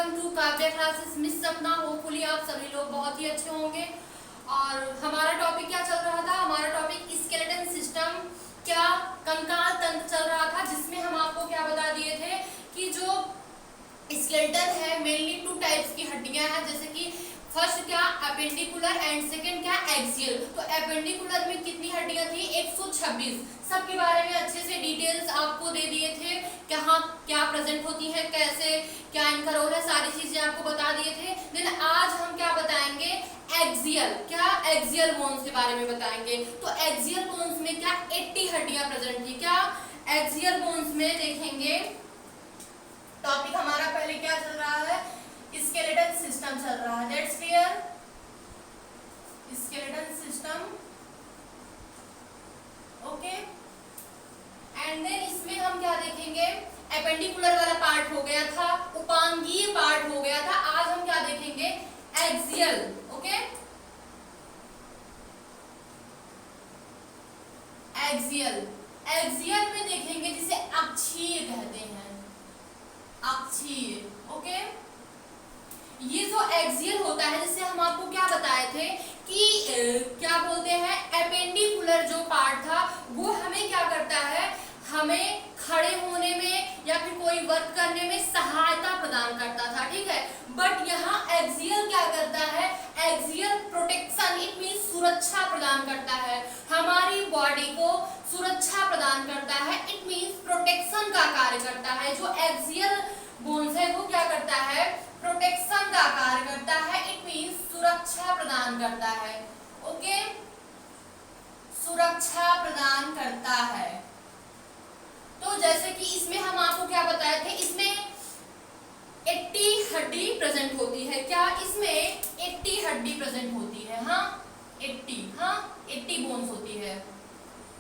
Welcome to Kavya classes miss Sapna. Hopefully आप सभी लोग बहुत ही अच्छे होंगे। और हमारा टॉपिक क्या चल रहा था? हमारा टॉपिक स्केलेटन सिस्टम, क्या कंकाल तंत्र चल रहा था, जिसमें हम आपको क्या बता दिए थे कि जो स्केलेटन है मेनली टू टाइप्स की हड्डियां हैं, जैसे कि फर्स्ट क्या अपेंडिकुलर एंड सेकंड क्या एक्सियल। तो अपेंडिकुलर में कितनी हड्डियां थी? 126। सबके बारे में अच्छे से डिटेल्स आपको दे दिए थे, कहाँ क्या प्रेजेंट होती है, कैसे क्या इनका रोल है, सारी चीजें आपको बता दिए थे। देन आज हम क्या बताएंगे? एक्सियल। क्या एक्सियल बोन्स के बारे में बताएंगे। तो एक्सियल बोन्स में क्या 80 हड्डियां प्रेजेंट थी। क्या एक्सियल बोन्स में देखेंगे टॉपिक हमारा पहले क्या चल रहा है? स्केलेटन सिस्टम चल रहा है। That's clear. Skeleton system, okay. And then इसमें हम क्या देखेंगे? एपेंडिकुलर वाला पार्ट हो गया था, उपांगीय पार्ट हो गया था। आज हम क्या देखेंगे? Axial, okay. एक्सियल, एक्सियल में देखेंगे जिसे अक्षीय कहते हैं, अक्षीय, ओके। ये जो एक्सियल होता है, जैसे हम आपको क्या बताए थे कि क्या बोलते हैं, एपेंडिकुलर जो पार्ट था वो हमें क्या करता है, हमें खड़े होने में या फिर कोई वर्क करने में सहायता प्रदान करता था, ठीक है। बट यहाँ एक्सियल क्या करता है? एक्सियल प्रोटेक्शन, इट मीन सुरक्षा प्रदान करता है, हमारी बॉडी को सुरक्षा प्रदान करता है, इट मीन प्रोटेक्शन का कार्य करता है। जो एक्सियल बोन्स है वो क्या करता है? प्रोटेक्शन का कार्य करता है, इट मींस सुरक्षा प्रदान करता है, ओके। सुरक्षा प्रदान करता है। तो जैसे कि इसमें हम आपको क्या बताए थे, इसमें 80 हड्डी प्रेजेंट होती है। क्या इसमें 80 हड्डी प्रेजेंट होती है? हाँ 80 बोन्स होती है।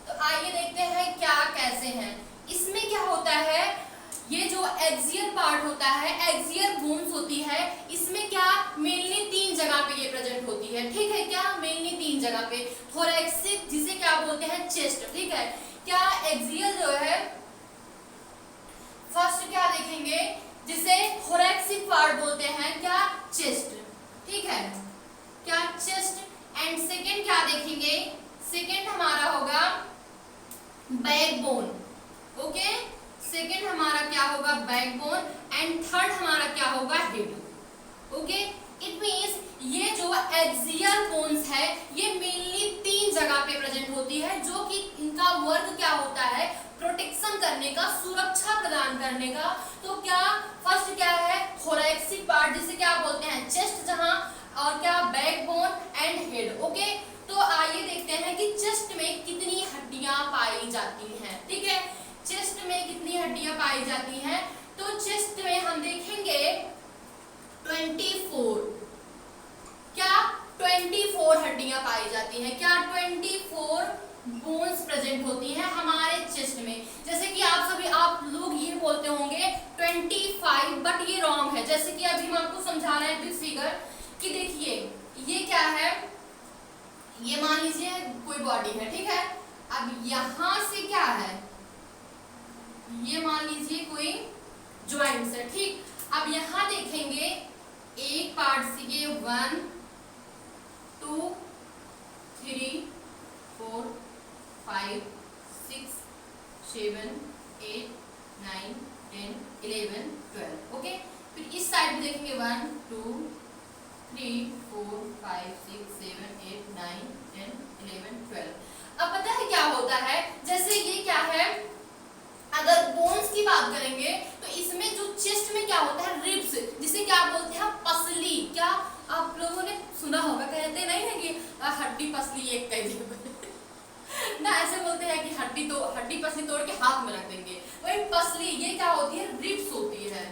तो आइए देखते हैं क्या कैसे हैं। इसमें क्या होता है, ये जो एक्सियल पार्ट होता है, एक्सियल बोन्स होती है, इसमें क्या मेनली 3 जगह पे ये प्रेजेंट होती है, ठीक है। क्या मेनली 3 जगह पे? थोरैक्सिक, जिसे क्या बोलते हैं चेस्ट, ठीक है। क्या एक्सियल जो है, फर्स्ट क्या देखेंगे जिसे थोरैक्सिक पार्ट बोलते हैं, क्या चेस्ट, ठीक है। क्या चेस्ट। एंड सेकेंड क्या देखेंगे? सेकेंड हमारा होगा बैकबोन, ओके। सेकेंड हमारा क्या होगा? बैकबोन। एंड थर्ड हमारा क्या होगा? Head, okay. इट मींस ये जो एक्सियल बोन्स है ये मेनली 3 जगह पे प्रेजेंट होती है, जो कि इनका वर्क क्या होता है? प्रोटेक्शन करने का, सुरक्षा प्रदान करने का। तो क्या फर्स्ट क्या है? थोरैक्सिक पार्ट, जिसे क्या बोलते हैं चेस्ट, जहां और क्या बैकबोन एंड हेड, ओके। तो आइए देखते हैं कि चेस्ट में कितनी हड्डियां पाई जाती हैं, ठीक है। चेस्ट में कितनी हड्डियां पाई जाती हैं? तो चेस्ट में हम देखेंगे 24। क्या 24 हड्डियां पाई जाती हैं? क्या 24 बोन्स प्रेजेंट होती हैं हमारे चेस्ट में। जैसे कि आप लोग ये बोलते होंगे 25, बट ये रॉन्ग है। जैसे कि अभी हम आपको समझा रहे हैं विद फिगर कि देखिए ये क्या है, ये मान लीजिए कोई बॉडी है, ठीक है। अब यहां से क्या है, ये मान लीजिए कोई ज्वाइंट्स है, ठीक। अब यहां देखेंगे एक पार्ट से ये 1 2 3 4 5 6 7 8 9 10 11 12, ओके। फिर इस साइड में देखेंगे 1 2 3 4 5 6 7 8 9 10 11 12। अब पता है क्या होता है, जैसे ये क्या है, अगर बोन्स की बात करेंगे तो इसमें जो चेस्ट में क्या होता है, रिब्स, जिसे क्या बोलते हैं पसली। क्या आप लोगों ने सुना होगा, कहते नहीं है कि हड्डी पसली एक कह ना, ऐसे बोलते हैं कि हड्डी पसली तोड़ के हाथ में रख देंगे। वही पसली, ये क्या होती है? रिब्स होती है।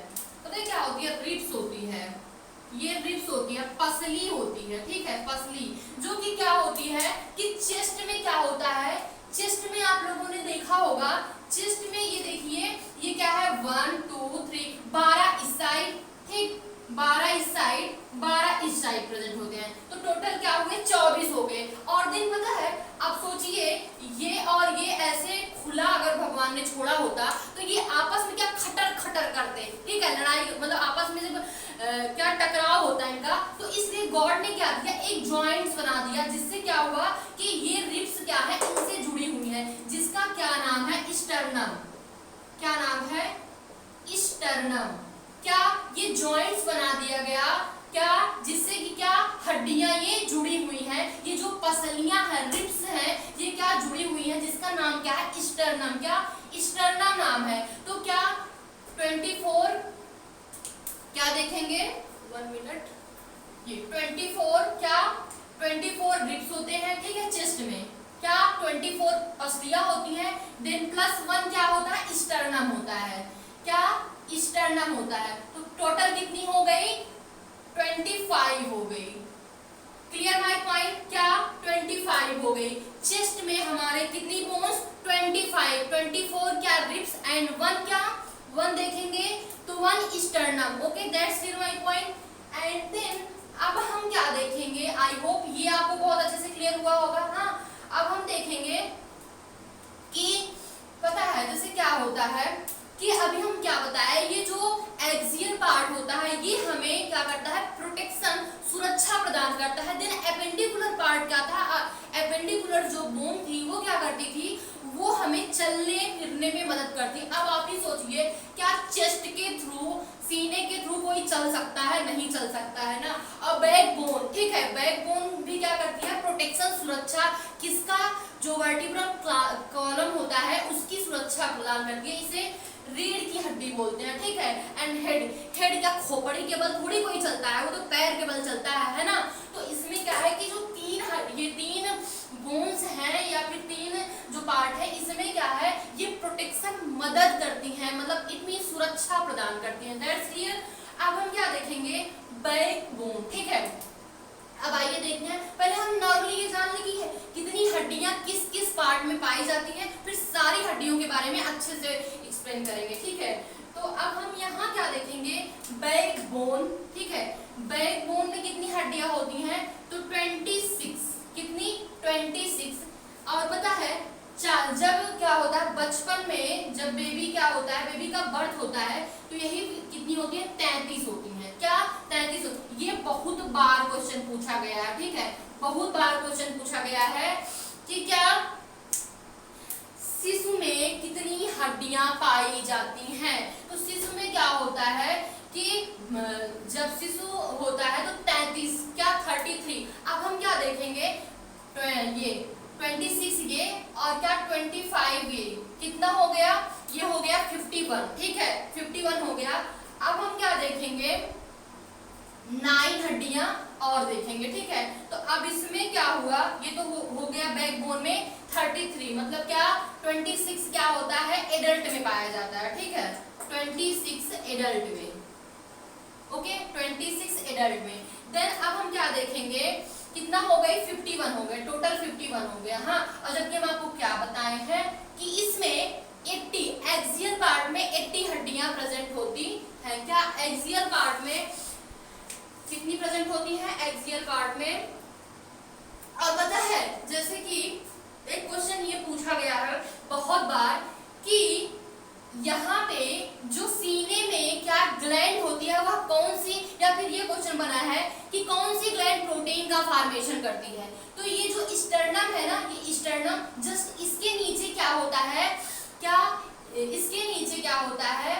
पता है क्या होती है? रिब्स होती है। ये रिब्स होती है, पसली होती है, ठीक है, पसली। जो कि क्या होती है कि चेस्ट में क्या होता है, चेस्ट में आप लोगों ने देखा होगा, चेस्ट में ये देखिए ये क्या है 1 2 3 12 इस साइड, ठीक, 12 इस साइड, 12 इस साइड प्रेजेंट होते हैं। तो टोटल क्या हो गए? 24 हो गए। और दिन पता है, आप सोचिए ये और ये ऐसे खुला अगर भगवान ने छोड़ा होता तो ये आपस में क्या खटर खटर करते, ठीक है, लड़ाई, मतलब आपस में जब क्या टकराव होता है इनका, तो इसलिए गॉड ने क्या किया, एक जॉइंट्स बना दिया, जिससे क्या हुआ कि ये रिब्स क्या है इनसे जुड़ी हुई है, जिसका क्या नाम है, स्टर्नम। क्या नाम है, स्टर्नम। क्या ये जॉइंट्स बना दिया गया, क्या, जिससे कि क्या हड्डियां ये जुड़ी हुई हैं, ये जो पसलियां हैं, रिब्स हैं, ये क्या जुड़ी हुई हैं, जिसका नाम क्या है, स्टर्नम। क्या, स्टर्नम नाम है। तो क्या 24 क्या देखेंगे, 1 मिनट, ये 24 क्या 24 रिब्स होते हैं, ठीक है, चेस्ट में क्या 24 पसलियां होती हैं, देन +1 क्या होता है, स्टर्नम होता है। क्या, स्टर्नम होता है। तो टोटल कितनी हो गई, 25 हो गई। क्लियर माय पॉइंट, क्या 25 हो गई। चेस्ट में हमारे कितनी बोन्स, 25, 24 क्या रिब्स एंड 1 क्या, 1 देखेंगे तो 1 sternum. Okay, that's clear my point. And then अब हम क्या देखेंगे, आई होप ये आपको बहुत अच्छे से क्लियर हुआ होगा। हाँ, अब हम देखेंगे कि पता है जैसे क्या होता है कि अभी हम क्या बताया, ये जो एक्सियल पार्ट होता है ये हमें क्या करता है, प्रोटेक्शन, सुरक्षा प्रदान करता है। देन एपेंडिकुलर पार्ट क्या था, एपेंडिकुलर जो बोन थी वो क्या करती थी, वो हमें चलने फिरने में मदद करती। अब आप ही सोचिए, क्या चेस्ट के थ्रू, सीने के थ्रू कोई चल सकता है, नहीं चल सकता है ना। और बैकबोन, ठीक है, बैकबोन भी क्या करती है, प्रोटेक्शन, सुरक्षा, किसका, जो वर्टिब्रल कॉलम होता है उसकी सुरक्षा प्रदान करती है। इसे रीढ़ की हड्डी बोलते हैं, ठीक है। एंड हेड, हेड क्या खोपड़ी के बल थोड़ी कोई चलता है, वो तो पैर के बल चलता है ना। तो इसमें क्या है कि जो ये तीन बोन्स हैं या फिर 3 जो पार्ट है, इसमें क्या है, ये प्रोटेक्शन मदद करती हैं, मतलब इतनी सुरक्षा प्रदान करती हैं। That's clear. अब हम क्या देखेंगे, बैकबोन, ठीक है। अब आइए देखते हैं, पहले हम नॉर्मली ये जान लें कि कितनी हड्डियां किस किस पार्ट में पाई जाती हैं, फिर सारी हड्डियों के बारे में अच्छे से एक्सप्लेन करेंगे, ठीक है। तो अब हम यहाँ क्या देखेंगे, बैकबोन, ठीक है। बैकबोन में कितनी हड्डियां होती हैं, तो 26, कितनी, 26। और पता है जब क्या होता है बचपन में, जब बेबी क्या होता है, बेबी का बर्थ होता है, तो यही कितनी होती है, 33 होती है। क्या, 33 होती। ये बहुत बार क्वेश्चन पूछा गया है, ठीक है, बहुत बार क्वेश्चन पूछा गया है कि क्या शिशु में कितनी हड्डियां पाई जाती हैं। तो शिशु में क्या होता है कि जब शिशु होता है तो 33, क्या 33। अब हम क्या देखेंगे, ये 26 ये और क्या 25 ये कितना हो गया, ये हो गया 51, ठीक है, 51 हो गया। अब हम क्या देखेंगे, 9 हड्डियां और देखेंगे, ठीक है। तो अब इसमें क्या हुआ, ये तो हो गया बैकबोन में 33, मतलब क्या 26 क्या होता है, एडल्ट में पाया जाता है, ठीक है, 26 एडल्ट में। ओके, 26 एडल्ट में। देन अब हम क्या देखेंगे, कितना हो गई, 51 हो गए, टोटल 51 हो गया। हाँ, और जबकि हम आपको क्या बताए हैं कि इसमें 80 एक्सियल पार्ट में 80 हड्डियां प्रेजेंट होती हैं। क्या एक्सियल पार्ट में कितनी प्रेजेंट होती है, एक्सियल पार्ट में। और पता है जैसे कि एक क्वेश्चन ये पूछा गया है बहुत बार कि यहाँ पे जो सीने में क्या ग्लैंड होती है वह कौन सी, या फिर ये क्वेश्चन बना है कि कौन सी ग्लैंड प्रोटीन का फॉर्मेशन करती है। तो ये जो स्टर्नम है ना, ये स्टर्नम जस्ट इसके नीचे क्या होता है, क्या इसके नीचे क्या होता है,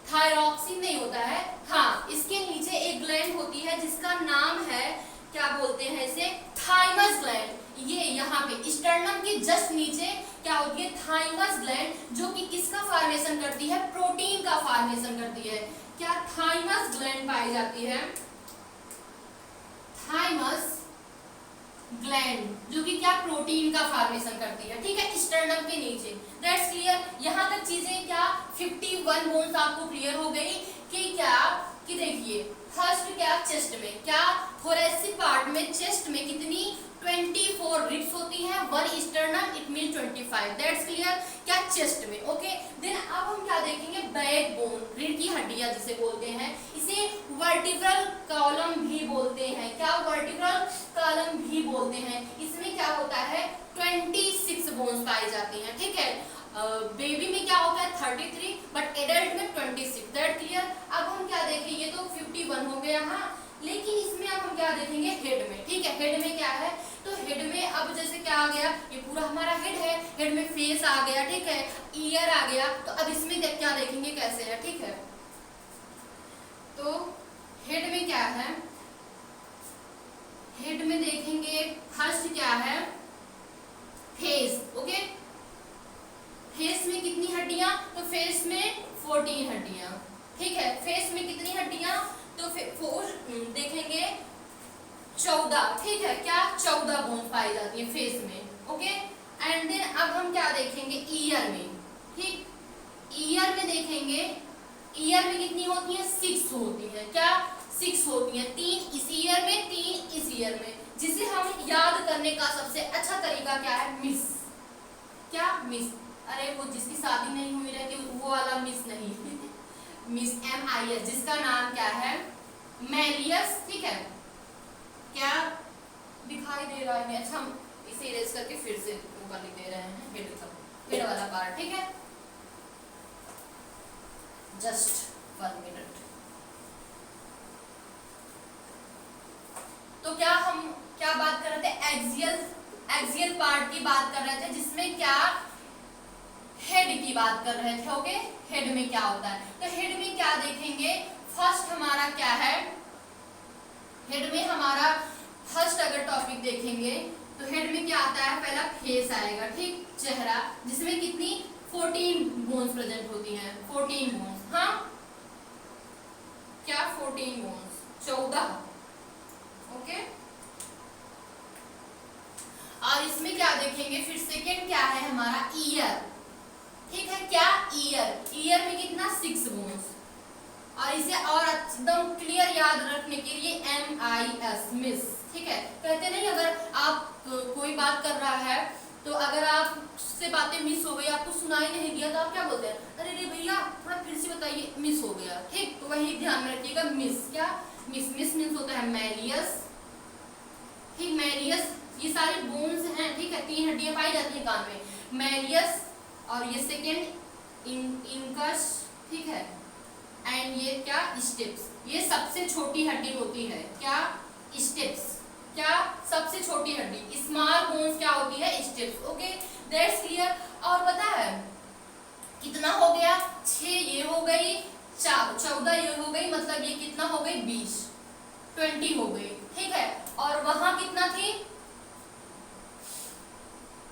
थायरॉक्सिन नहीं होता है, हाँ, इसके नीचे एक ग्लैंड होती है जिसका नाम है, क्या बोलते हैं इसे, थाइमस ग्लैंड। ये यहाँ पे स्टर्नम के जस्ट नीचे क्या होती है, थाइमस ग्लैंड, जो कि किसका फॉर्मेशन करती है, प्रोटीन का फॉर्मेशन करती है। क्या थाइमस ग्लैंड पाई जाती है, थाइमस ग्लैंड, जो कि क्या प्रोटीन का फॉर्मेशन करती है, ठीक है, स्टर्नम के नीचे। That's clear. यहाँ तक चीजें क्या 51 बोन्स आपको क्लियर हो गई कि क्या, कि देखिए फर्स्ट क्या चेस्ट में, क्या थोरेसिक पार्ट में, चेस्ट में कितनी 24 रिब्स होती हैं, 1 sternum, it mean 25। That's clear, क्या चेस्ट में। ओके, देन अब हम क्या देखेंगे, बैकबोन, रीढ़ की हड्डियां जिसे बोलते हैं, इसे वर्टिब्रल कॉलम भी बोलते हैं। क्या वर्टिब्रल कॉलम भी बोलते हैं। इसमें क्या होता है 26 बोन्स पाई जाती हैं, ठीक है। बेबी में क्या होता है 33, बट एडल्ट में 26। That clear. अब हम क्या देखें, ये तो 51 हो गया, हाँ, लेकिन इसमें अब हम क्या देखेंगे हेड में। ठीक है, हेड में क्या है, तो हेड में अब जैसे क्या आ गया, ये पूरा हमारा हेड है, हेड में फेस आ गया, ठीक है, ईयर आ गया, तो अब इसमें क्या देखेंगे कैसे है। ठीक है, तो हेड में क्या है, हेड में देखेंगे फर्स्ट क्या है फेस। ओके, फेस में कितनी हड्डियां, तो फेस में 14 हड्डियां। ठीक है, फेस में कितनी हड्डियां, तो देखेंगे 14। ठीक है, क्या 14 बोन पाई जाती है फेस में। ओके, एंड देन अब हम क्या देखेंगे ईयर में। ठीक, ईयर में देखेंगे, ईयर में कितनी होती है 6 होती है, क्या 6 होती है, 3 इस ईयर में 3 इस ईयर में, जिसे हम याद करने का सबसे अच्छा तरीका क्या है मिस। क्या मिस, अरे वो जिसकी शादी नहीं हुई रहती वो वाला मिस नहीं मिस MIS, जिसका नाम क्या है मैलियस। ठीक है, क्या दिखाई दे रहा है, अच्छा हम इसे इरेज करके फिर से ऊपर लिख दे रहे हैं हेड का, हेड वाला पार्ट। ठीक है, जस्ट 1 मिनट। तो क्या हम क्या बात कर रहे थे, एक्सियल पार्ट की बात कर रहे थे, जिसमें क्या हेड की बात कर रहे थे। ओके, हेड में क्या होता है, तो हेड में क्या देखेंगे, फर्स्ट हमारा क्या है, हेड में हमारा फर्स्ट अगर टॉपिक देखेंगे तो हेड में क्या आता है, पहला फेस आएगा, ठीक, चेहरा, जिसमें कितनी 14 बोन्स प्रेजेंट होती हैं, 14 बोन्स, हाँ क्या 14 बोन्स, 14। ओके, और इसमें क्या देखेंगे, फिर सेकेंड क्या है हमारा ईयर। ठीक है, क्या ईयर, ईयर में कितना 6 बोन्स, और इसे और एकदम क्लियर याद रखने के लिए MIS मिस। ठीक है, कहते नहीं अगर आप कोई बात कर रहा है तो अगर आपसे बातें मिस हो गई, आपको सुनाई नहीं दिया, तो आप क्या बोलते हैं, अरे रे भैया थोड़ा फिर से बताइए, मिस हो गया। ठीक, तो वही ध्यान में रखिएगा मिस, क्या मिस, मिस मीन्स होता है मैलियस। ठीक, मैलियस, ये सारी बोन्स हैं, ठीक है, 3 हड्डियां पाई जाती है कान में, मैलियस, और ये सेकेंड इंकस, ठीक है, एंड ये क्या स्टेप्स, ये सबसे छोटी हड्डी होती है, क्या स्टेप्स, क्या सबसे छोटी हड्डी, स्मॉल बोन्स क्या होती है स्टेप्स। Okay, that's clear. और पता है कितना हो गया, 6 ये हो गई, 14 ये हो गई, मतलब ये कितना हो गई 20 हो गई। ठीक है, और वहां कितना थी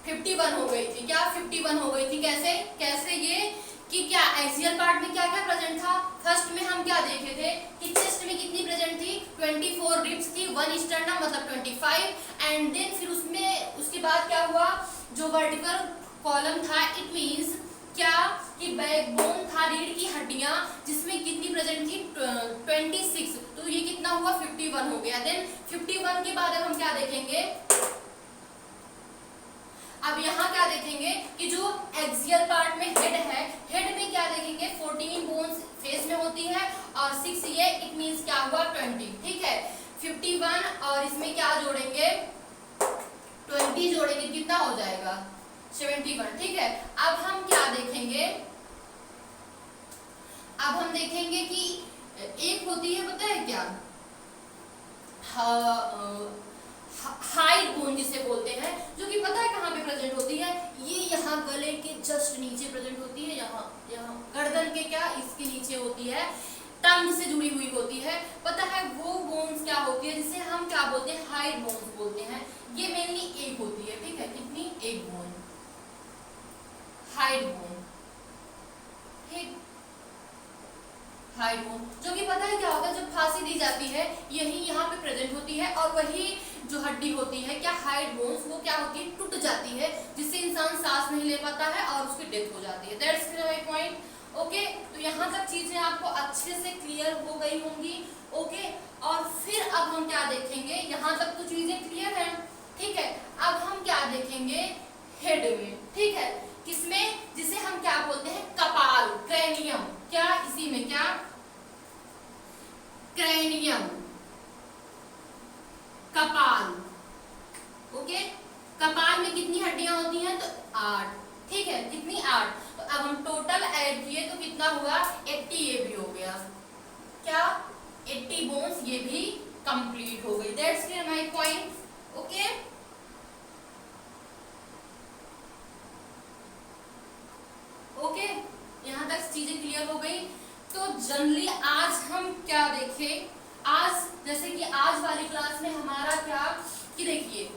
51 हो गई थी, क्या 51 हो गई थी, कैसे कैसे ये कि क्या एक्सियल पार्ट में क्या क्या प्रेजेंट था, फर्स्ट में हम क्या देखे थे कि चेस्ट में कितनी प्रेजेंट थी 24 रिब्स थी, 1 स्टर्नम मतलब 25, एंड देन फिर उसमें उसके बाद क्या हुआ, जो वर्टिकल कॉलम था इट मींस क्या कि बैकबोन था, रीढ़ की हड्डियां, जिसमें कितनी प्रेजेंट थी 26, तो ये कितना हुआ 51 हो गया। देन 51 के बाद अब हम क्या देखेंगे, अब यहाँ क्या देखेंगे कि जो एक्सियल पार्ट में हेड है, हेड में क्या देखेंगे 14 बोन्स फेस में होती है और 6 ये, इट मींस क्या हुआ 20। ठीक है, 51 और इसमें क्या जोड़ेंगे 20 जोड़ेंगे, कितना हो जाएगा 71। ठीक है, अब हम क्या देखेंगे, अब हम देखेंगे कि एक होती है पता है क्या, हाइड बोन जिसे बोलते हैं, जो कि पता है कहाँ पे प्रेजेंट होती है, ये यहाँ गले के जस्ट नीचे प्रेजेंट होती है, यहाँ यहाँ गर्दन के क्या इसके नीचे होती है, टंग से जुड़ी हुई होती है। पता है वो बोन्स क्या होती है, जिसे हम क्या बोलते हैं हाइड बोन्स बोलते हैं। ये मेनली एक होती है, ठीक है, कितनी, एक बोन, हाइड बोन, ठीक, हाइड बोन, जो कि पता है क्या होता है, जब फांसी दी जाती है यही यहाँ पे प्रेजेंट होती है, और वही जो हड्डी होती है क्या हाइड बोन्स, वो क्या होती है टूट जाती है, जिससे इंसान सांस नहीं ले पाता है और उसकी डेथ हो जाती है। That's my point. ओके, तो यहाँ तक चीजें आपको अच्छे से क्लियर हो गई होंगी। ओके, और फिर अब हम क्या देखेंगे, यहाँ तक तो चीजें क्लियर हैं, ठीक है, अब हम क्या देखेंगे हेड में, ठीक है, किसमें, जिसे हम क्या बोलते हैं कपाल, क्रेनियम, क्या इसी में क्या क्रेनियम, कपाल। ओके, कपाल में कितनी हड्डियां होती हैं, तो 8, ठीक है, कितनी 8। तो अब हम टोटल ऐड किए तो कितना हुआ 80, ये भी हो गया क्या 80 बोन्स, ये भी कंप्लीट हो गई। That's clear my point. Okay, okay, यहाँ तक चीजें क्लियर हो गई। तो जनरली आज हम क्या देखें, आज जैसे कि आज वाली क्लास में हमारा क्या कि देखिए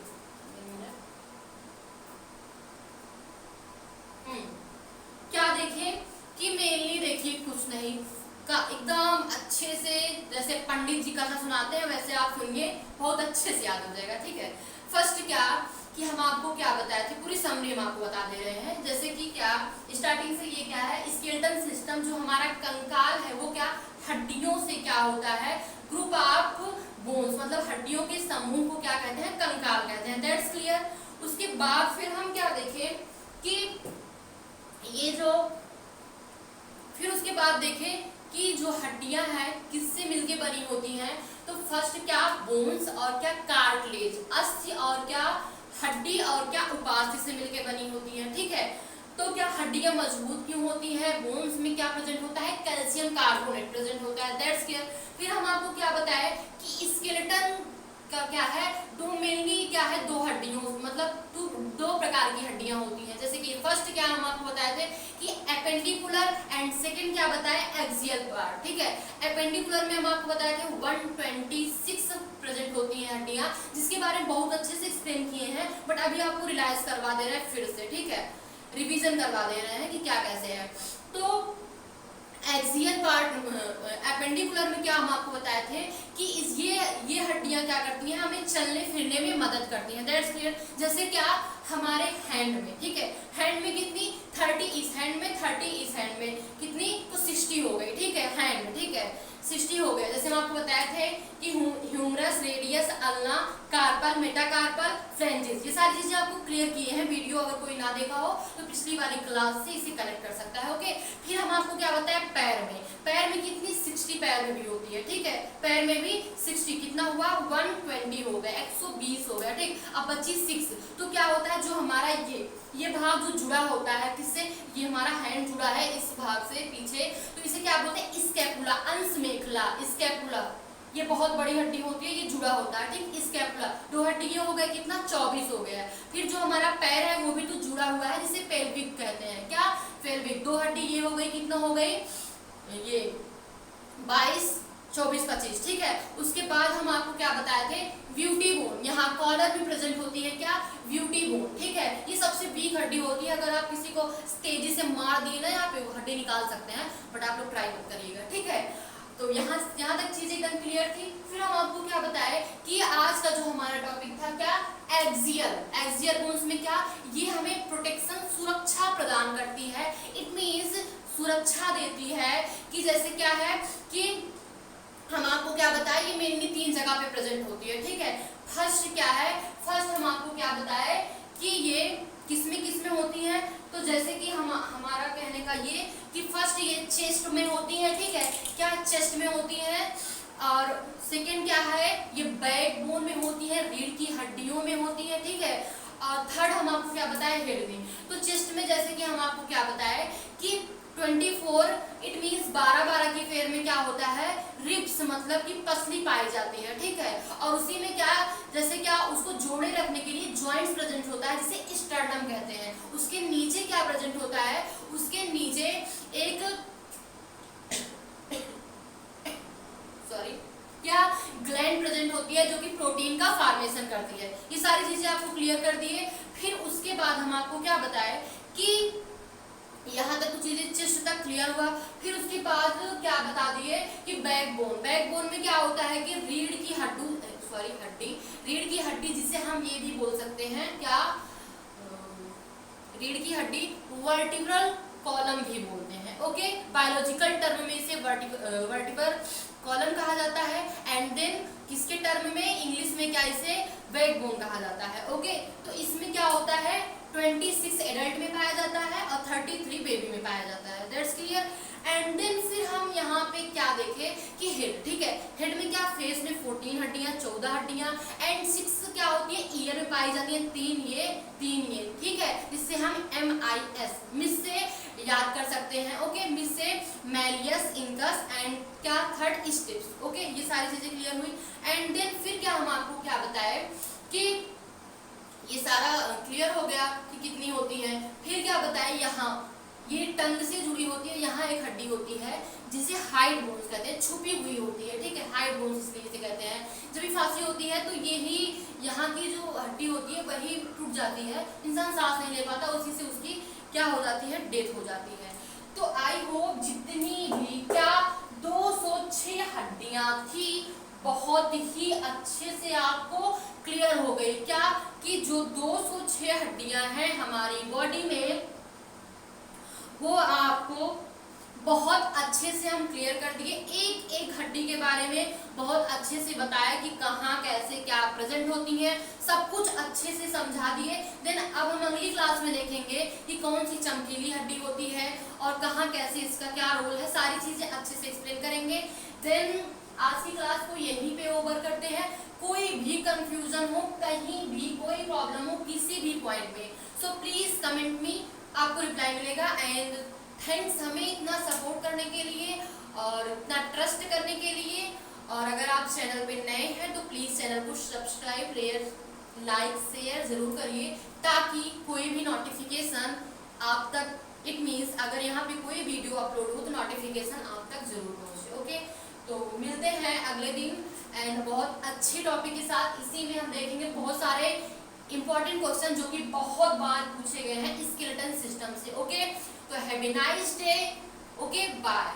क्या देखें कि मेनली देखिए कुछ नहीं का एकदम अच्छे से जैसे पंडित जी कथा सुनाते हैं वैसे आप सुनिए, बहुत अच्छे से याद हो जाएगा। ठीक है, फर्स्ट क्या कि हम आपको क्या बताए थे, पूरी समरी हम आपको बता दे रहे हैं। जैसे कि क्या स्टार्टिंग से ये क्या है, स्केलेटल सिस्टम, जो हमारा कंकाल है वो क्या हड्डियों से क्या होता है, ग्रुप ऑफ बोन्स, मतलब हड्डियों के समूह को क्या कहते हैं, कंकाल कहते हैं। That's clear. उसके बाद फिर हम क्या देखें कि ये जो फिर उसके बाद देखें कि जो हड्डियां हैं किससे मिलके बनी होती हैं। तो फर्स्ट क्या बोन्स और क्या कार्टिलेज, अस्थि और क्या हड्डी और क्या उपास्थि से मिलके बनी होती हैं। ठीक है, तो क्या हड्डियां मजबूत क्यों होती है, बोन्स में क्या प्रेजेंट होता है, कैल्शियम कार्बोनेट प्रेजेंट होता है। That's clear. फिर हम आपको क्या बताए कि स्केलेटन का क्या है, दो मेनली क्या है, दो हड्डियों मतलब दो प्रकार की हड्डियां होती हैं। जैसे कि फर्स्ट क्या हम आपको बताए थे कि एपेंडिकुलर एंड सेकंड क्या बताए, एक्सियल पार्ट। ठीक है, एपेंडिकुलर में हम आपको बताए थे 126 प्रेजेंट होती हैं हड्डियां, जिसके बारे में बहुत अच्छे से एक्सप्लेन किए हैं, बट अभी आपको रियलाइज करवा दे रहे हैं फिर से। ठीक है, रिवीजन करवा दे रहे हैं कि क्या कैसे है। तो एक्सियल पार्ट एपेंडिकुलर में क्या हम आपको बताए थे कि ये हड्डियां क्या करती हैं, हमें चलने फिरने में मदद करती हैं। That's clear. जैसे क्या हमारे हैंड में, ठीक है, हैंड में कितनी 30 इस हैंड में, 30 इस हैंड में, कितनी तो 60 हो गई। ठीक है, हैंड में, ठीक है 60 हो गया। जैसे हम आपको बताए थे कि humerus, radius, ulna, carpal, metacarpal, phalanges, ये सारी चीजें आपको क्लियर किए हैं। वीडियो अगर कोई ना देखा हो तो पिछली वाली क्लास से इसे कनेक्ट कर सकता है। ओके, फिर हम आपको क्या बताया पैर में, पैर में कितनी 60 पैर में भी होती है। ठीक है, पैर में भी 60 कितना हुआ 120 हो गया, 120 हो गया। ठीक, अब बची 6। तो क्या होता है जो हमारा ये भाग जो जुड़ा होता है किससे, ये हमारा हैंड जुड़ा है इस भाग से पीछे, तो इसे क्या बोलते हैं, स्कैपुला, अंश मेखला, स्कैपुला, ये बहुत बड़ी हड्डी होती है, ये जुड़ा होता है। ठीक, स्कैपुला, दो हड्डी ये हो गए कितना 24 हो गया। फिर जो हमारा पैर है वो भी तो जुड़ा हुआ है, जिसे पेल्विक कहते हैं। क्या पेल्विक, दो हड्डी ये हो गई कितना हो गई, ये 22, 24, 25। ठीक है, उसके बाद हम आपको क्या बताए थे, ब्यूटी बोन, यहाँ कॉलर भी प्रेजेंट होती है क्या, ब्यूटी बोन। ठीक है, ये सबसे वीक हड्डी होती है, अगर आप किसी को तेजी से मार दिए ना यहाँ पे वो हड्डी निकाल सकते हैं, बट आप लोग ट्राई मत करिएगा। ठीक है, तो यहाँ तक चीजें एकदम क्लियर थी। फिर हम आपको क्या बताए कि आज का जो हमारा टॉपिक था क्या, एक्सियल बोन्स में क्या, ये हमें प्रोटेक्शन, सुरक्षा प्रदान करती है। इट मीन्स सुरक्षा देती है कि जैसे क्या है कि हम आपको क्या बताए, ये मेनली 3 जगह पे प्रेजेंट होती है। ठीक है, फर्स्ट क्या है, फर्स्ट हम आपको क्या बताए कि ये किसमें होती है। तो जैसे कि हमारा कहने का ये कि फर्स्ट ये चेस्ट में होती है। ठीक है, क्या चेस्ट में होती है, और सेकंड क्या है, ये बैकबोन में होती है, रीढ़ की हड्डियों में होती है। ठीक है, और थर्ड हम आपको क्या बताए, हेड में। तो चेस्ट में जैसे कि हम आपको क्या बताए कि 24, इट मीन्स 12 के फेयर में क्या होता है, रिब्स, मतलब कि पसली पाई जाती है। ठीक है, और उसी में क्या जैसे क्या उसको जोड़े रखने के लिए जॉइंट्स प्रेजेंट होता है, जिसे स्टर्नम कहते हैं। उसके नीचे क्या प्रेजेंट होता है, उसके नीचे एक क्या ग्लैंड प्रेजेंट होती है, जो कि प्रोटीन का फॉर्मेशन करती है। ये सारी चीजें आपको क्लियर कर दिए। फिर उसके बाद हम आपको क्या बताए कि यहाँ तक तो चीजें चेस्ट तक क्लियर हुआ। फिर उसके बाद क्या बता दिए कि बैकबोन में क्या होता है कि रीढ़ की हड्डी, जिसे हम ये भी बोल सकते हैं क्या, रीढ़ की हड्डी, वर्टिब्रल कॉलम भी बोलते हैं। ओके, बायोलॉजिकल टर्म में इसे वर्टिब्रल कॉलम कहा जाता है, एंड देन किसके टर्म में, इंग्लिश में क्या इसे बैकबोन कहा जाता है। ओके, तो इसमें क्या होता है 26 एडल्ट में पाया जाता है और 33 बेबी में पाया जाता है। That's clear. एंड देन फिर हम यहाँ पे क्या देखें कि हेड। ठीक है, हेड में क्या, फेस में 14 हड्डियां, 14 हड्डियां, एंड 6 क्या होती है, ईयर में पाई जाती है, 3 ये। ठीक है, जिससे हम MIS एंड क्या थर्ड स्टेप्स। ओके, ये सारी चीजें क्लियर हुई। एंड देन फिर क्या हम आपको क्या बताए कि ये सारा क्लियर हो गया कि कितनी होती है। फिर क्या बताए, यहाँ ये टंग से जुड़ी होती है, यहाँ एक हड्डी होती है जिसे हाइड बोन्स कहते हैं, छुपी हुई होती है, ठीक है, हाइड बोन्स इसलिए इसे कहते हैं। जब भी फांसी होती है तो यही यहाँ की जो हड्डी होती है वही टूट जाती है, इंसान सांस नहीं ले पाता, उसी से उसकी क्या हो जाती है, डेथ हो जाती है। तो आई होप जितनी भी क्या 206 हड्डियां थी बहुत ही अच्छे से आपको क्लियर हो गई, क्या कि जो 206 हड्डियां हैं हमारी बॉडी में वो आपको बहुत अच्छे से हम क्लियर कर दिए। एक एक हड्डी के बारे में बहुत अच्छे से बताया कि कहाँ कैसे क्या प्रेजेंट होती है, सब कुछ अच्छे से समझा दिए। देन अब हम अगली क्लास में देखेंगे कि कौन सी चमकीली हड्डी होती है और कहाँ कैसे इसका क्या रोल है, सारी चीजें अच्छे से एक्सप्लेन करेंगे। देन आज की क्लास को यहीं पे ओवर करते हैं। कोई भी कंफ्यूजन हो, कहीं भी कोई प्रॉब्लम हो किसी भी पॉइंट में, सो प्लीज कमेंट मी, आपको रिप्लाई मिलेगा। एंड थैंक्स हमें इतना सपोर्ट करने के लिए और इतना ट्रस्ट करने के लिए। और अगर आप चैनल पे नए हैं तो प्लीज चैनल को सब्सक्राइब, लाइक, शेयर जरूर करिए ताकि कोई भी नोटिफिकेशन आप तक, इट मीन्स अगर यहाँ पे कोई वीडियो अपलोड हो तो नोटिफिकेशन आप तक जरूर पहुँचे। ओके, तो मिलते हैं अगले दिन एंड बहुत अच्छे टॉपिक के साथ। इसी में हम देखेंगे बहुत सारे इंपॉर्टेंट क्वेश्चन जो कि बहुत बार पूछे गए हैं स्केलेटन सिस्टम से। ओके, तो have a nice day. Okay, bye.